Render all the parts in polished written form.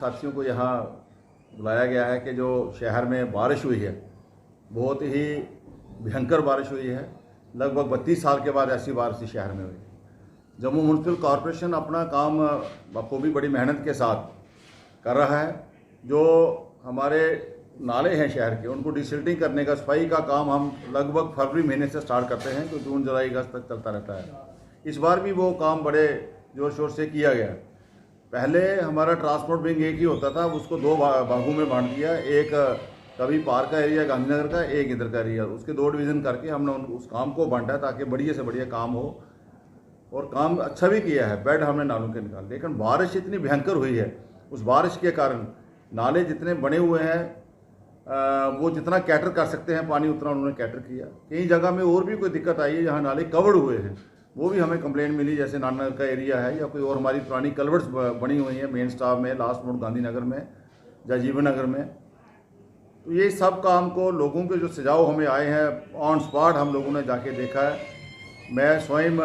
साथियों को यहाँ बुलाया गया है कि जो शहर में बारिश हुई है, बहुत ही भयंकर बारिश हुई है। लगभग 32 साल के बाद ऐसी बारिश इस शहर में हुई। जम्मू म्यूनसिपल कॉरपोरेशन अपना काम बखूबी बड़ी मेहनत के साथ कर रहा है। जो हमारे नाले हैं शहर के, उनको डिसिल्टिंग करने का, सफाई का काम हम लगभग फरवरी महीने से स्टार्ट करते हैं, तो जून जुलाई अगस्त तक चलता रहता है। इस बार भी वो काम बड़े ज़ोर शोर से किया गया। पहले हमारा ट्रांसपोर्ट विंग एक ही होता था, उसको दो भागों में बांट दिया। एक कभी पार्क का एरिया गांधीनगर का, एक इधर का एरिया, उसके दो डिवीज़न करके हमने उस काम को बांटा ताकि बढ़िया से बढ़िया काम हो, और काम अच्छा भी किया है। बेड हमने नालों के निकाल, लेकिन बारिश इतनी भयंकर हुई है, उस बारिश के कारण नाले जितने बने हुए हैं वो जितना कैटर कर सकते हैं पानी, उतना उन्होंने कैटर किया। कई जगह में और भी कोई दिक्कत आई है जहाँ नाले कवर्ड हुए हैं, वो भी हमें कंप्लेंट मिली, जैसे नाननगर का एरिया है या कोई और हमारी पुरानी कलवर्ट्स बनी हुई हैं मेन स्टाफ में, लास्ट मोड गांधीनगर में या जीवन नगर में। तो ये सब काम को लोगों के जो सुझाव हमें आए हैं, ऑन स्पॉट हम लोगों ने जाके देखा है। मैं स्वयं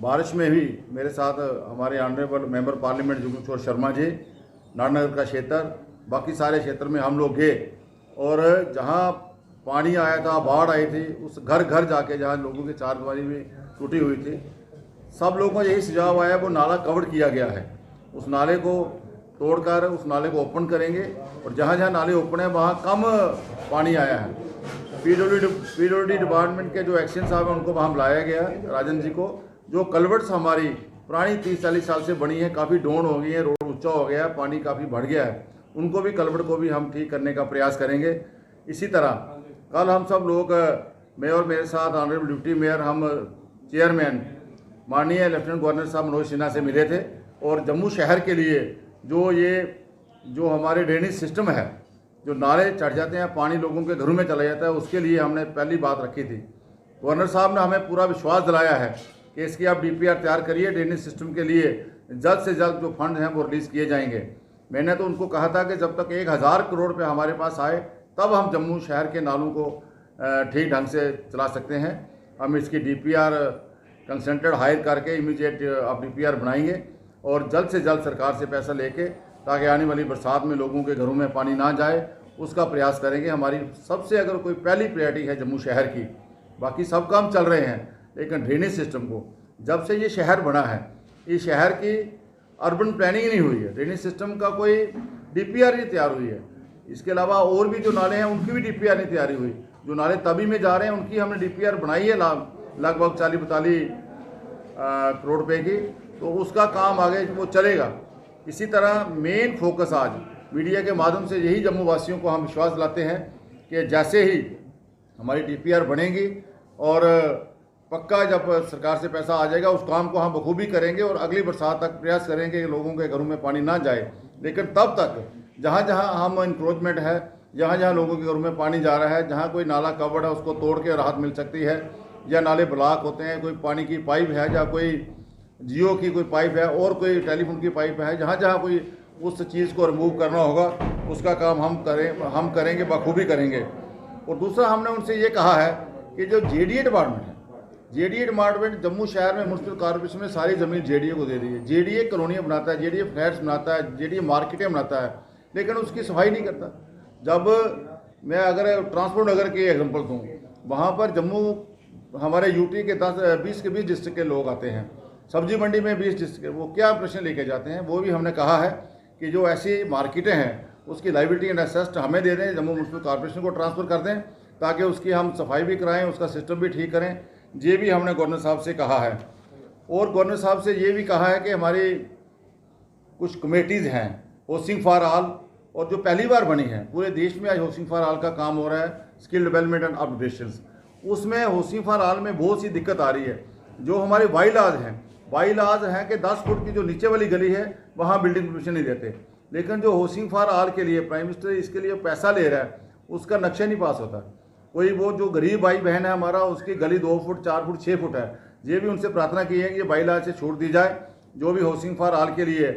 बारिश में भी मेरे साथ हमारे ऑनरेबल मेंबर पार्लियामेंट जुगनू किशोर शर्मा जी, नाननगर का क्षेत्र, बाकी सारे क्षेत्र में हम लोग गए, और जहाँ पानी आया था, बाढ़ आई थी, उस घर घर जाके जहाँ लोगों की चारदीवारी में टूटी हुई थी, सब लोगों का यही सुझाव आया वो नाला कवर किया गया है। उस नाले को तोड़कर उस नाले को ओपन करेंगे, और जहाँ जहाँ नाले ओपन है वहाँ कम पानी आया है। पीडब्ल्यूडी डिपार्टमेंट के जो एक्शन साहब हैं उनको वहाँ बुलाया गया, राजन जी को। जो कलवर्ट्स हमारी पुरानी 30-40 साल से बनी है, काफ़ी डाउन हो गई है, रोड ऊंचा हो गया है, पानी काफ़ी बढ़ गया है, उनको भी, कलवर्ट को भी हम ठीक करने का प्रयास करेंगे। इसी तरह कल हम सब लोग, मैं और मेरे साथ ऑनरेबल डिप्टी मेयर, हम चेयरमैन माननीय लेफ्टिनेंट गवर्नर साहब मनोज सिन्हा से मिले थे, और जम्मू शहर के लिए जो हमारे ड्रेनेज सिस्टम है, जो नाले चढ़ जाते हैं, पानी लोगों के घरों में चला जाता है, उसके लिए हमने पहली बात रखी थी। गवर्नर साहब ने हमें पूरा विश्वास दिलाया है कि इसकी आप DPR तैयार करिए, ड्रेनेज सिस्टम के लिए जल्द से जल्द जो फंड हैं वो रिलीज़ किए जाएंगे। मैंने तो उनको कहा था कि जब तक 1000 करोड़ रुपये हमारे पास आए तब हम जम्मू शहर के नालों को ठीक ढंग से चला सकते हैं। हम इसकी DPR कंसल्टेंट हायर करके इमीडिएट आप DPR बनाएंगे, और जल्द से जल्द सरकार से पैसा लेके, ताकि आने वाली बरसात में लोगों के घरों में पानी ना जाए, उसका प्रयास करेंगे। हमारी सबसे अगर कोई पहली प्रायोरिटी है जम्मू शहर की, बाकी सब काम चल रहे हैं, लेकिन ड्रेनेज सिस्टम को, जब से ये शहर बना है, इस शहर की अर्बन प्लानिंग नहीं हुई है, ड्रेनेज सिस्टम का कोई DPR नहीं तैयार हुई है। इसके अलावा और भी जो नाले हैं उनकी भी DPR नहीं तैयारी हुई। जो नाले तभी में जा रहे हैं उनकी हमने DPR बनाई है लगभग 40-42 करोड़ रुपये की, तो उसका काम आगे वो चलेगा। इसी तरह मेन फोकस आज मीडिया के माध्यम से यही जम्मू वासियों को हम विश्वास दिलाते हैं कि जैसे ही हमारी DPR बनेगी और पक्का जब सरकार से पैसा आ जाएगा, उस काम को हम बखूबी करेंगे, और अगली बरसात तक प्रयास करेंगे कि लोगों के घरों में पानी ना जाए। लेकिन तब तक जहाँ जहाँ हम इंक्रोचमेंट है, जहाँ जहाँ लोगों के घरों में पानी जा रहा है, जहाँ कोई नाला कवर्ड है उसको तोड़ के राहत मिल सकती है, या नाले ब्लॉक होते हैं, कोई पानी की पाइप है, या कोई जियो की कोई पाइप है, और कोई टेलीफोन की पाइप है, जहाँ जहाँ कोई उस चीज़ को रिमूव करना होगा, उसका काम हम करेंगे, बखूबी करेंगे। और दूसरा, हमने उनसे ये कहा है कि जो JDA डिपार्टमेंट है, JDA डिपार्टमेंट जम्मू शहर में म्यूनसिपल कॉर्पोरेशन में सारी ज़मीन JDA को दे दी है। JDA कॉलोनियाँ बनाता है, JDA फ्लैट्स बनाता है, JDA मार्केटें बनाता है, लेकिन उसकी सफाई नहीं करता। जब मैं अगर ट्रांसपोर्ट नगर की एग्जांपल दूँ, वहाँ पर जम्मू हमारे UT के 20 के 20 डिस्ट्रिक्ट के लोग आते हैं, सब्जी मंडी में 20 डिस्ट्रिक्ट, वो क्या प्रश्न लेके जाते हैं। वो भी हमने कहा है कि जो ऐसी मार्केटें हैं उसकी लाइबिलिटी एंड असेस्ट हमें दे दें, जम्मू म्यूनसिपल कॉर्पोरेशन को ट्रांसफ़र कर दें, ताकि उसकी हम सफाई भी कराएं, उसका सिस्टम भी ठीक करें। ये भी हमने गवर्नर साहब से कहा है। और गवर्नर साहब से ये भी कहा है कि हमारी कुछ कमेटीज़ हैं, हाउसिंग फॉर ऑल, और जो पहली बार बनी है पूरे देश में, आज हाउसिंग फॉर ऑल का काम हो रहा है, स्किल डेवलपमेंट एंड अपग्रेडेशंस, उसमें हाउसिंग फॉर ऑल में बहुत सी दिक्कत आ रही है। जो हमारे बाईलाज हैं कि 10 फुट की जो नीचे वाली गली है वहाँ बिल्डिंग परमिशन नहीं देते, लेकिन जो हाउसिंग फॉर ऑल के लिए प्राइम मिनिस्टर इसके लिए पैसा ले रहा है, उसका नक्शा नहीं पास होता। कोई वो जो गरीब भाई बहन है हमारा, उसकी गली 2 फुट 4 फुट 6 फुट है, ये भी उनसे प्रार्थना की है कि ये बाईलाज से छूट दी जाए। जो भी हाउसिंग फॉर ऑल के लिए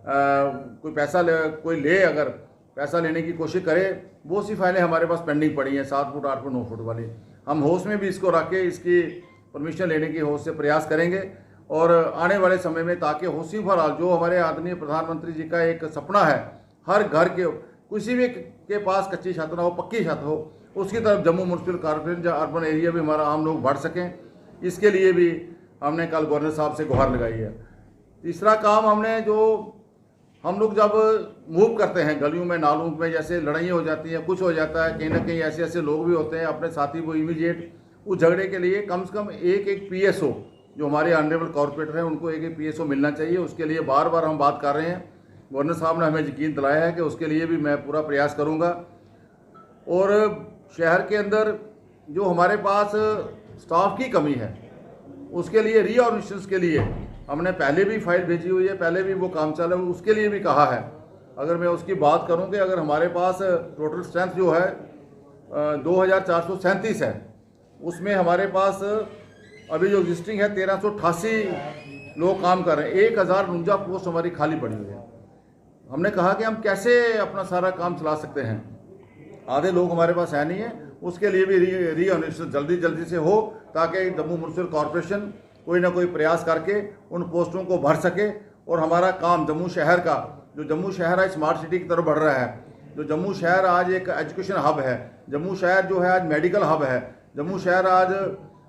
कोई पैसा अगर पैसा लेने की कोशिश करे, वो सी फाइलें हमारे पास पेंडिंग पड़ी हैं 7 फुट 8 फुट 9 फुट वाली। हम हाउस में भी इसको रख के इसकी परमिशन लेने की हाउस से प्रयास करेंगे, और आने वाले समय में, ताकि हाउसिंग फॉर ऑल जो हमारे आदरणीय प्रधानमंत्री जी का एक सपना है हर घर के किसी भी के पास कच्ची छत ना हो, पक्की छत हो, उसकी तरफ जम्मू म्यूनसिपल कॉर्पोरेशन या अर्बन एरिया भी हमारा आम लोग बढ़ सकें, इसके लिए भी हमने कल गवर्नर साहब से गुहार लगाई है। तीसरा काम हमने जो हम लोग जब मूव करते हैं गलियों में नालों में, जैसे लड़ाइयाँ हो जाती हैं, कुछ हो जाता है, कहीं ना कहीं ऐसे ऐसे लोग भी होते हैं अपने साथी वो इमीडिएट उस झगड़े के लिए कम से कम एक PSO जो हमारे ऑनरेबल कॉर्पोरेटर हैं उनको एक PSO मिलना चाहिए। उसके लिए बार बार हम बात कर रहे हैं, गवर्नर साहब ने हमें यकीन दिलाया है कि उसके लिए भी मैं पूरा प्रयास करूँगा। और शहर के अंदर जो हमारे पास स्टाफ की कमी है उसके लिए रीऑर्गेनाइजेशन के लिए हमने पहले भी फाइल भेजी हुई है, पहले भी वो काम चल रहा है, उसके लिए भी कहा है। अगर मैं उसकी बात करूं कि अगर हमारे पास टोटल स्ट्रेंथ जो है 2437 है, उसमें हमारे पास अभी जो एग्जिस्टिंग है 1388 लोग काम कर रहे हैं, 1049 पोस्ट हमारी खाली पड़ी हुई है। हमने कहा कि हम कैसे अपना सारा काम चला सकते हैं, आधे लोग हमारे पास है नहीं है, उसके लिए भी रीऑर्गेनाइजेशन जल्दी से हो ताकि जम्मू म्यूनसिपल कॉर्पोरेशन कोई ना कोई प्रयास करके उन पोस्टों को भर सके और हमारा काम जम्मू शहर का, जो जम्मू शहर है स्मार्ट सिटी की तरफ बढ़ रहा है, जो जम्मू शहर आज एक एजुकेशन हब है, जम्मू शहर जो है आज मेडिकल हब है, जम्मू शहर आज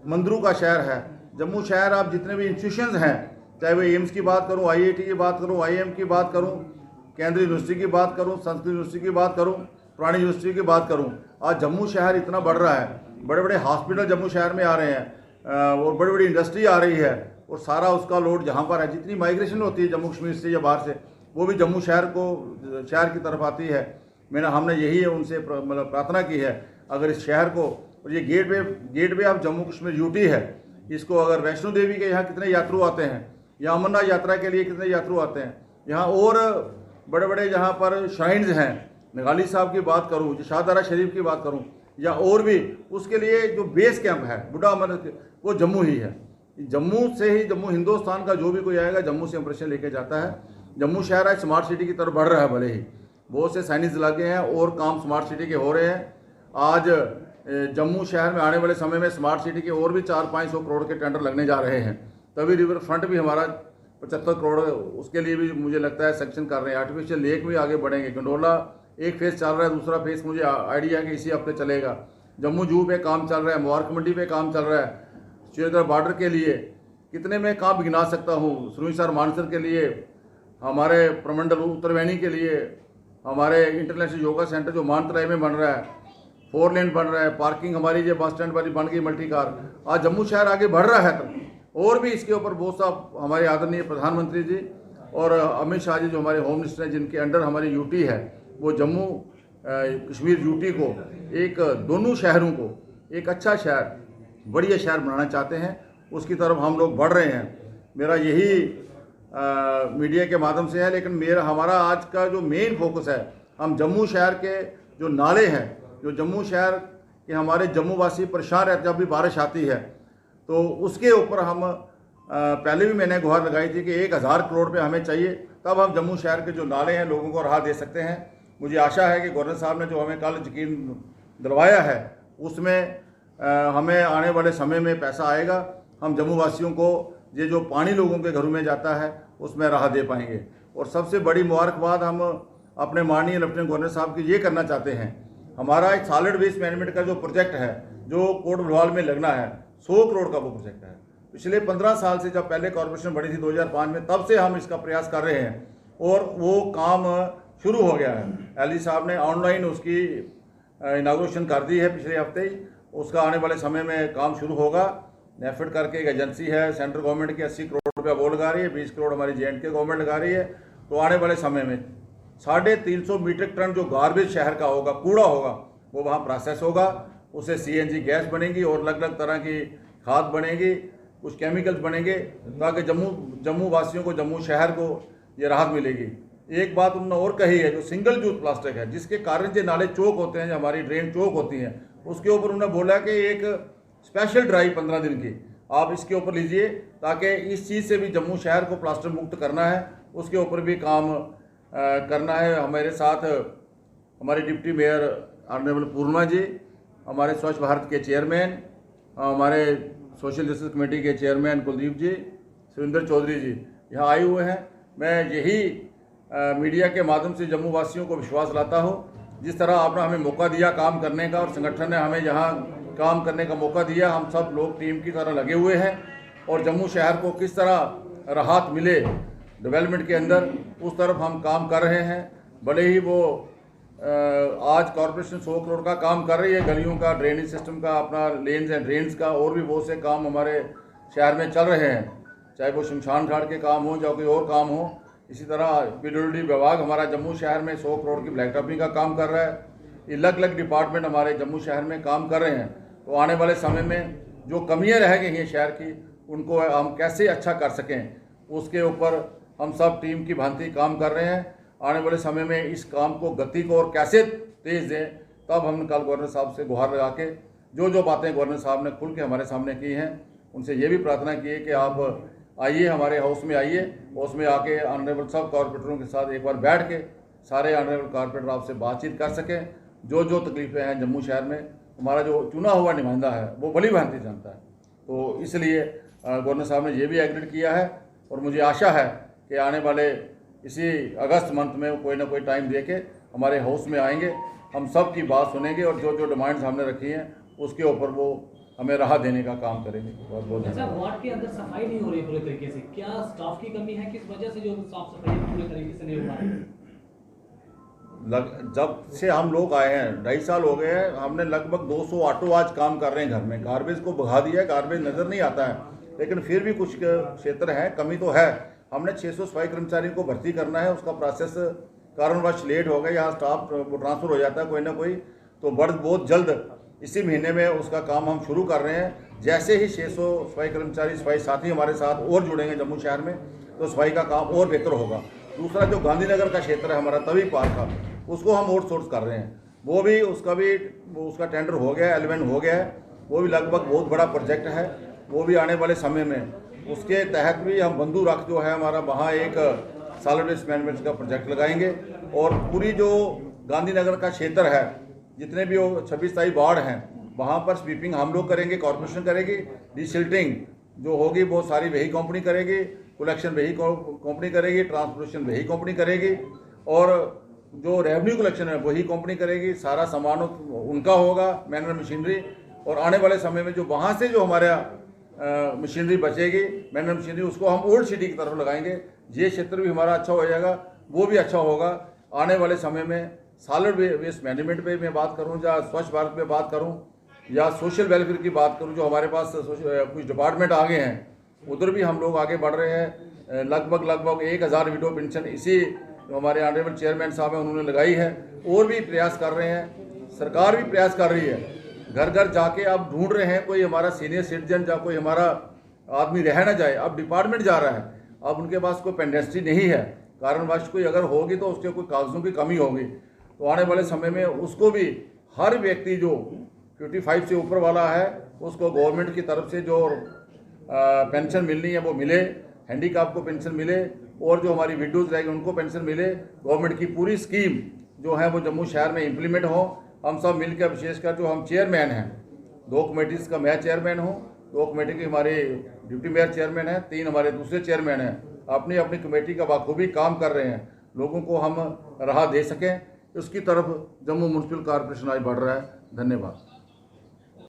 मंदिरों का शहर है, जम्मू शहर आप जितने भी इंस्टीट्यूशंस हैं, चाहे वो एम्स की बात करूँ, IIT की बात करूँ, IIM की बात करूँ, केंद्रीय यूनिवर्सिटी की बात करूँ, संस्कृत यूनिवर्सिटी की बात करूँ, पुरानी यूनिवर्सिटी की बात करूँ, आज जम्मू शहर इतना बढ़ रहा है, बड़े बड़े हॉस्पिटल जम्मू शहर में आ रहे हैं और बड़ी बड़ी इंडस्ट्री आ रही है और सारा उसका लोड जहाँ पर है, जितनी माइग्रेशन होती है जम्मू कश्मीर से या बाहर से, वो भी जम्मू शहर की तरफ आती है। हमने यही उनसे मतलब प्रार्थना की है, अगर इस शहर को, और ये gateway of Jammu Kashmir UT है, इसको अगर वैष्णो देवी के यहाँ कितने यात्रु आते हैं, या अमरनाथ यात्रा के लिए कितने यात्रु आते हैं, यहाँ और बड़े बड़े जहाँ पर श्राइन्स हैं, नगाली साहब की बात करूँ, शाहदरा शरीफ की बात करूँ, या और भी, उसके लिए जो बेस कैंप है बुढ़ा अमरनाथ वो जम्मू ही है। जम्मू से ही, जम्मू हिंदुस्तान का जो भी कोई आएगा जम्मू से ऑपरेशन लेके जाता है। जम्मू शहर आज स्मार्ट सिटी की तरफ बढ़ रहा है, भले ही बहुत से साइंस लगे हैं और काम स्मार्ट सिटी के हो रहे हैं। आज जम्मू शहर में आने वाले समय में स्मार्ट सिटी के और भी 400-500 करोड़ के टेंडर लगने जा रहे हैं। तभी रिवर फ्रंट भी हमारा 75 करोड़, उसके लिए भी मुझे लगता है सेक्शन कर रहे हैं। आर्टिफिशियल लेक भी आगे बढ़ेंगे, गंडोला एक फेज़ चल रहा है, दूसरा फेज़ मुझे आइडिया है कि इसी हफ्ते चलेगा। जम्मू जू पे काम चल रहा है, मुबारक मंडी पे काम चल रहा है, श्रीनगर बॉर्डर के लिए कितने मैं काम गिना सकता हूँ, सुरईसर मानसर के लिए, हमारे प्रमंडल उत्तरवैनी के लिए, हमारे इंटरनेशनल योगा सेंटर जो मानतलाई में बन रहा है, 4 लेन बन रहा है, पार्किंग हमारी जो बस स्टैंड वाली बन गई मल्टी कार। आज जम्मू शहर आगे बढ़ रहा है। तो और भी इसके ऊपर बहुत सा हमारे आदरणीय प्रधानमंत्री जी और अमित शाह जी जो हमारे होम मिनिस्टर हैं, जिनके अंडर हमारी UT है, वो जम्मू कश्मीर UT को एक, दोनों शहरों को एक अच्छा शहर, बढ़िया शहर बनाना चाहते हैं, उसकी तरफ हम लोग बढ़ रहे हैं। मेरा यही मीडिया के माध्यम से है, लेकिन हमारा आज का जो मेन फोकस है, हम जम्मू शहर के जो नाले हैं, जो जम्मू शहर के हमारे जम्मू वासी परेशान रहते, जब भी बारिश आती है तो उसके ऊपर हम पहले भी मैंने गुहार लगाई थी कि 1000 करोड़ रुपये हमें चाहिए, तब हम जम्मू शहर के जो नाले हैं लोगों को राहत दे सकते हैं। मुझे आशा है कि गवर्नर साहब ने जो हमें कल यकीन दिलवाया है उसमें हमें आने वाले समय में पैसा आएगा, हम जम्मू वासियों को ये जो पानी लोगों के घरों में जाता है उसमें राहत दे पाएंगे। और सबसे बड़ी मुबारकबाद हम अपने माननीय लेफ्टिनेंट गवर्नर साहब की ये करना चाहते हैं, हमारा एक सॉलिड वेस्ट मैनेजमेंट का जो प्रोजेक्ट है जो कोट भलवाल में लगना है, 100 करोड़ का वो प्रोजेक्ट है। पिछले 15 साल से, जब पहले कॉर्पोरेशन बनी थी 2005 में, तब से हम इसका प्रयास कर रहे हैं और वो काम शुरू हो गया है। LG साहब ने ऑनलाइन उसकी इनाग्रेशन कर दी है पिछले हफ्ते ही, उसका आने वाले समय में काम शुरू होगा। नेफेड करके एक एजेंसी है, सेंट्रल गवर्नमेंट की 80 करोड़ रुपया वो लगा रही है, 20 करोड़ हमारी J&K गवर्नमेंट लगा रही है। तो आने वाले समय में 350 मीट्रिक टन जो गार्बेज शहर का होगा, कूड़ा होगा, वो वहाँ प्रोसेस होगा, उससे CNG गैस बनेगी और अलग अलग तरह की खाद बनेगी, कुछ केमिकल्स बनेंगे, ताकि जम्मू वासियों को, जम्मू शहर को ये राहत मिलेगी। एक बात उन्होंने और कही है, जो सिंगल यूज प्लास्टिक है, जिसके कारण जो नाले चौक होते हैं, जो हमारी ड्रेन चौक होती हैं, उसके ऊपर उन्होंने बोला कि एक स्पेशल ड्राइव 15 दिन की आप इसके ऊपर लीजिए, ताकि इस चीज़ से भी जम्मू शहर को प्लास्टिक मुक्त करना है, उसके ऊपर भी काम करना है। हमारे साथ हमारे डिप्टी मेयर ऑनरेबल पूर्णिमा जी, हमारे स्वच्छ भारत के चेयरमैन, हमारे सोशल जस्टिस कमेटी के चेयरमैन कुलदीप जी, सुरेंद्र चौधरी जी यहाँ आए हुए हैं। मैं यही मीडिया के माध्यम से जम्मू वासियों को विश्वास दिलाता हूँ। जिस तरह आपने हमें मौका दिया काम करने का और संगठन ने हमें यहाँ काम करने का मौका दिया, हम सब लोग टीम की तरह लगे हुए हैं और जम्मू शहर को किस तरह राहत मिले डेवलपमेंट के अंदर, उस तरफ हम काम कर रहे हैं। भले ही वो आज कॉरपोरेशन 100 करोड़ का काम कर रही है, गलियों का, ड्रेनेज सिस्टम का, अपना लेन्स एंड ड्रेन्स का, और भी बहुत से काम हमारे शहर में चल रहे हैं, चाहे वो शमशान घाट के काम हो या कोई और काम हो। इसी तरह पीडब्ल्यूडी विभाग हमारा जम्मू शहर में 100 करोड़ की ब्लैक टॉपिंग का काम कर रहा है। ये अलग अलग डिपार्टमेंट हमारे जम्मू शहर में काम कर रहे हैं। तो आने वाले समय में जो कमियां रह गई हैं शहर की, उनको हम कैसे अच्छा कर सकें, उसके ऊपर हम सब टीम की भांति काम कर रहे हैं। आने वाले समय में इस काम को गति को और कैसे तेज़ दें, तब हम कल गवर्नर साहब से गुहार लगा के जो बातें गवर्नर साहब ने खुल के हमारे सामने की हैं, उनसे ये भी प्रार्थना की है कि आप आइए, हमारे हाउस में आइए, हाउस में आके ऑनरेबल सब कॉर्पोरेटरों के साथ एक बार बैठ के सारे ऑनरेबल कॉर्पोरेटर आपसे बातचीत कर सकें। जो तकलीफ़ें हैं जम्मू शहर में, हमारा जो चुना हुआ नुमाइंदा है वो भली भांति जानता है। तो इसलिए गवर्नर साहब ने ये भी एग्रीड किया है और मुझे आशा है कि आने वाले इसी अगस्त मंथ में कोई ना कोई टाइम दे के हमारे हाउस में आएंगे, हम सब की बात सुनेंगे और जो डिमांड्स हमने रखी हैं उसके ऊपर वो हमें राहत देने का काम करेंगे। बहुत बहुत धन्यवाद। वार्ड के अंदर सफाई नहीं हो रही पूरे तरीके से, क्या स्टाफ की कमी है, किस वजह से जो साफ सफाई पूरे तरीके से नहीं हो पा रही? जब से हम लोग आए हैं 2.5 साल हो गए हैं, हमने लगभग 200 ऑटो आज काम कर रहे हैं घर में। गार्बेज को भगा दिया है, गार्बेज नज़र नहीं आता है, लेकिन फिर भी कुछ क्षेत्र है, कमी तो है। हमने 600 सफाई कर्मचारियों को भर्ती करना है, उसका प्रोसेस कारणवश लेट हो गया, यहाँ स्टाफ ट्रांसफ़र हो जाता है कोई ना कोई, तो बहुत जल्द इसी महीने में उसका काम हम शुरू कर रहे हैं। जैसे ही 600 सफाई कर्मचारी, सफाई साथी हमारे साथ और जुड़ेंगे जम्मू शहर में, तो सफाई का काम और बेहतर होगा। दूसरा जो गांधीनगर का क्षेत्र है हमारा तवी पार्क का, उसको हम आउटसोर्स कर रहे हैं, वो भी उसका टेंडर हो गया है, एलिमेंट हो गया है, वो भी लगभग बहुत बड़ा प्रोजेक्ट है। वो भी आने वाले समय में उसके तहत भी हम बंधु रख जो है हमारा, वहाँ एक सॉलिड वेस्ट मैनेजमेंट का प्रोजेक्ट लगाएंगे और पूरी जो गांधीनगर का क्षेत्र है, जितने भी 26-27 वार्ड हैं, वहाँ पर स्वीपिंग हम लोग करेंगे, कॉर्पोरेशन करेगी। डिसिल्टिंग जो होगी वो सारी वही कंपनी करेगी, कलेक्शन वही कंपनी करेगी, ट्रांसपोर्टेशन वही कंपनी करेगी, और जो रेवेन्यू कलेक्शन है वही कंपनी करेगी। सारा सामान उनका होगा, मैनुअल मशीनरी। और आने वाले समय में जो वहाँ से जो हमारा मशीनरी बचेगी, मैनुअल मशीनरी, उसको हम ओल्ड सिटी की तरफ लगाएंगे। ये क्षेत्र भी हमारा अच्छा हो जाएगा, वो भी अच्छा होगा। आने वाले समय में सॉलिड वेस्ट मैनेजमेंट पे मैं बात करूं, या स्वच्छ भारत पे बात करूं, या सोशल वेलफेयर की बात करूं, जो हमारे पास कुछ डिपार्टमेंट आगे हैं, उधर भी हम लोग आगे बढ़ रहे हैं। लगभग 1000 विडो पेंशन इसी हमारे ऑनरेबल चेयरमैन साहब हैं, उन्होंने लगाई है, और भी प्रयास कर रहे हैं। सरकार भी प्रयास कर रही है, घर घर जाके अब ढूंढ रहे हैं कोई हमारा सीनियर सिटीजन या कोई हमारा आदमी रह ना जाए। अब डिपार्टमेंट जा रहा है, अब उनके पास कोई पेंडेंसी नहीं है, कारणवश कोई अगर होगी तो उसके कोई कागजों की कमी होगी। तो आने वाले समय में उसको भी हर व्यक्ति जो 55 से ऊपर वाला है उसको गवर्नमेंट की तरफ से जो पेंशन मिलनी है वो मिले, हैंडीकैप को पेंशन मिले, और जो हमारी विडोज रहेगी उनको पेंशन मिले। गवर्नमेंट की पूरी स्कीम जो है वो जम्मू शहर में इम्प्लीमेंट हो। हम सब मिलकर, विशेषकर जो हम चेयरमैन हैं, 2 कमेटीज़ का मैं चेयरमैन हूँ, 2 कमेटी की हमारे डिप्टी मेयर चेयरमैन हैं, 3 हमारे दूसरे चेयरमैन हैं, अपनी अपनी कमेटी का बाखूबी काम कर रहे हैं। लोगों को हम राहत दे सकें, उसकी तरफ जम्मू म्युनिसिपल कॉर्पोरेशन आज बढ़ रहा है। धन्यवाद।